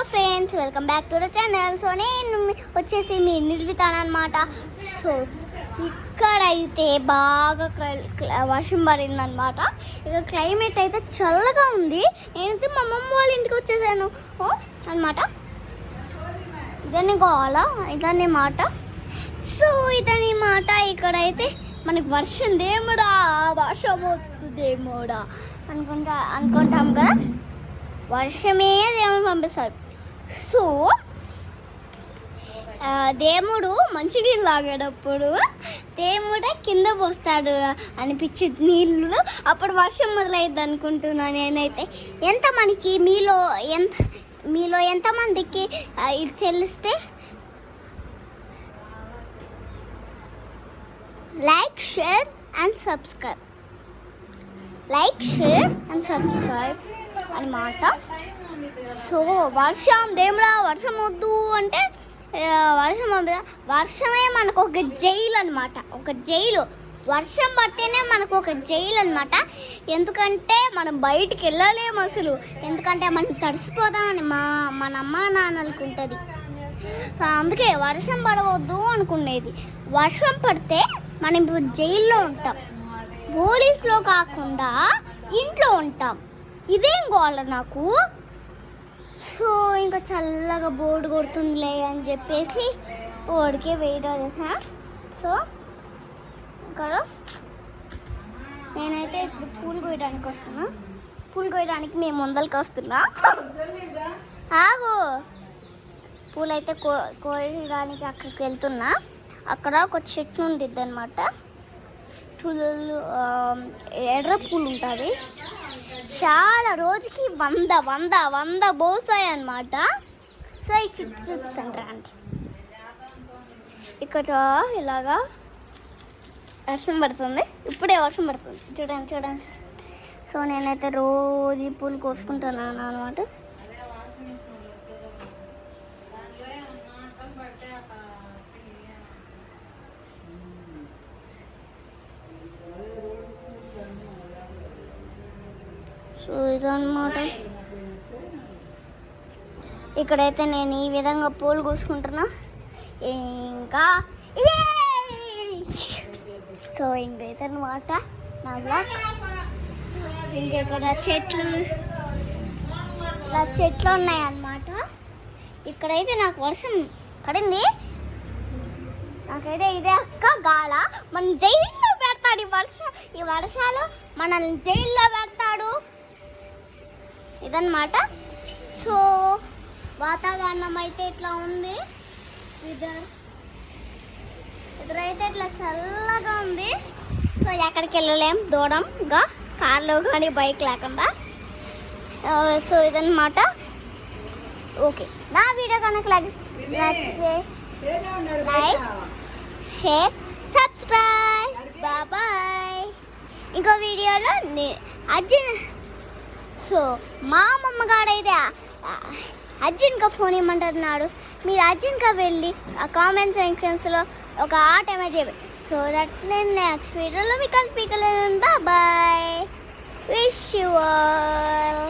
Friends, welcome back to the channel. So నేను వచ్చేసి మీ నిర్వితాన్ అనమాట. సో ఇక్కడైతే బాగా వర్షం పడిందనమాట. ఇక క్లైమేట్ అయితే చల్లగా ఉంది. నేనైతే మా అమ్మమ్మ వాళ్ళ ఇంటికి వచ్చేసాను అనమాట. ఇదని కావాలా ఇదని మాట. సో ఇదని మాట. ఇక్కడైతే మనకి వర్షం దేముడా, వర్షం వస్తుందేమోడా అనుకుంటాం కదా. వర్షమే దేవుడు పంపిస్తాడు. సో దేవుడు మంచినీళ్ళు తాగేటప్పుడు దేవుడే కింద పోస్తాడు అనిపించి నీళ్ళు, అప్పుడు వర్షం మొదలైద్ది అనుకుంటున్నాను నేనైతే. మీలో ఎంతమందికి ఇది తెలిస్తే లైక్ షేర్ అండ్ సబ్స్క్రైబ్ అనమాట. సో దేవుడా వర్షం వద్దు అంటే వర్షమే మనకు ఒక జైలు అనమాట. ఒక జైలు, వర్షం పడితేనే మనకు ఒక జైలు అనమాట. ఎందుకంటే మనం బయటికి వెళ్ళలేము అసలు. ఎందుకంటే మనం తడిసిపోదామని మన అమ్మ నాన్నలకు ఉంటుంది. సో అందుకే వర్షం పడవద్దు అనుకునేది. వర్షం పడితే మనం ఇప్పుడు జైల్లో ఉంటాం, పోలీసులో కాకుండా ఇంట్లో ఉంటాం. ఇదేం గోల నాకు. సో ఇంకా చల్లగా బోర్డు కొడుతుందిలే అని చెప్పేసి ఓడికే వెయిట్ చేసా. సో ఇక్కడ నేనైతే ఇప్పుడు పూలు కోయడానికి వస్తున్నా. పూలు కోయడానికి మేము ముందరికి వస్తున్నా. ఆగు, పూలైతే కోయడానికి అక్కడికి వెళ్తున్నా. అక్కడ ఒక చెట్టు ఉండిద్ది అనమాట. పూలు ఎర్ర పూలు ఉంటుంది. చాలా రోజుకి 100 పోసాయి అనమాట. సో ఈ చుట్టూ చూపిస్తాను రండి. ఇక్కడ ఇలాగా వర్షం పడుతుంది. ఇప్పుడే వర్షం పడుతుంది. చూడండి. సో నేనైతే రోజు ఈ పూలు కోసుకుంటున్నాను అనమాట. సో ఇదన్నమాట. ఇక్కడైతే నేను ఈ విధంగా పూలు కోసుకుంటున్నా. ఇంకా సో ఇంకైతే అన్నమాట నా బ్లాగ్. ఇంకా ఇక్కడ చెట్లు ఉన్నాయన్నమాట. ఇక్కడైతే నాకు వర్షం పడింది. నాకైతే ఇదే అక్క గాల. మన జైల్లో పెడతాడు ఈ వర్షాలు మనల్ని జైల్లో పెడతాడు ఇదన్నమాట. సో వాతావరణం అయితే ఇట్లా ఉంది. ఇద్దరైతే ఇట్లా చల్లగా ఉంది. సో ఎక్కడికి వెళ్ళలేం దూరంగా, కార్లో కానీ బైక్ లేకుండా. సో ఇదన్నమాట. ఓకే, నా వీడియో కనుక నచ్చితే లైక్, షేర్, సబ్స్క్రైబ్. బాయ్. ఇంకో వీడియోలో సో మా అమ్మగాడైతే అర్జున్గా ఫోన్ ఇవ్వమంటున్నాడు. మీరు అర్జున్గా వెళ్ళి ఆ కామెంట్ సెక్షన్స్లో ఒక ఆట ఏమైనా చేయండి. సో దట్ నేను నెక్స్ట్ వీడియోలో మీకు కనిపించలేను. బాయ్. Wish you all.